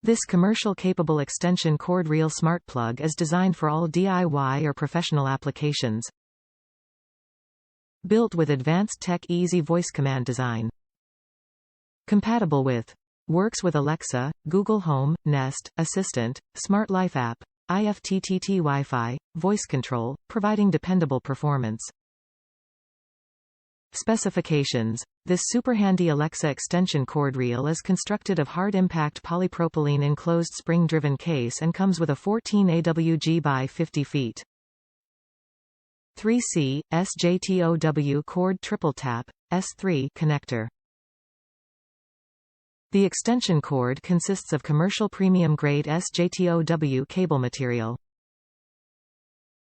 This commercial-capable extension cord reel smart plug is designed for all DIY or professional applications. Built with advanced tech easy voice command design. Compatible with. Works with Alexa, Google Home, Nest, Assistant, Smart Life app, ifttt Wi-Fi, voice control, providing dependable performance. Specifications. This SuperHandy Alexa extension cord reel is constructed of hard-impact polypropylene enclosed spring-driven case and comes with a 14 AWG by 50 feet. 3C, sjtow cord triple tap, S3 connector. The extension cord consists of commercial premium-grade sjtow cable material.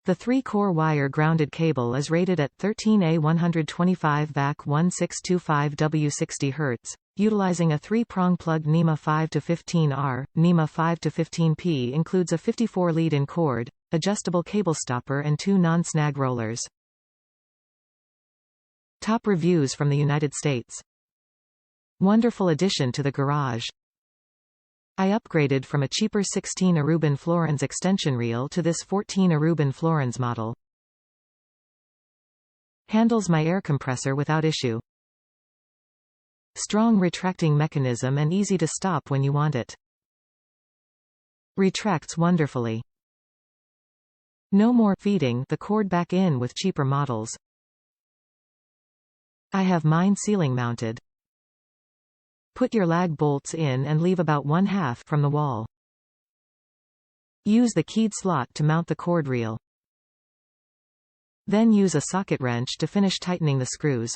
The 3-core wire grounded cable is rated at 13A 125 VAC 1625W 60 Hz, utilizing a 3-prong plug NEMA 5-15R. NEMA 5-15P includes a 54 lead-in cord, adjustable cable stopper and 2 non-snag rollers. Top reviews from the United States. Wonderful addition to the garage. I upgraded from a cheaper 16 Aruban Florins extension reel to this 14 Aruban Florins model. Handles my air compressor without issue. Strong retracting mechanism and easy to stop when you want it. Retracts wonderfully. No more feeding the cord back in with cheaper models. I have mine ceiling mounted. Put your lag bolts in and leave about 1/2 from the wall. Use the keyed slot to mount the cord reel. Then use a socket wrench to finish tightening the screws.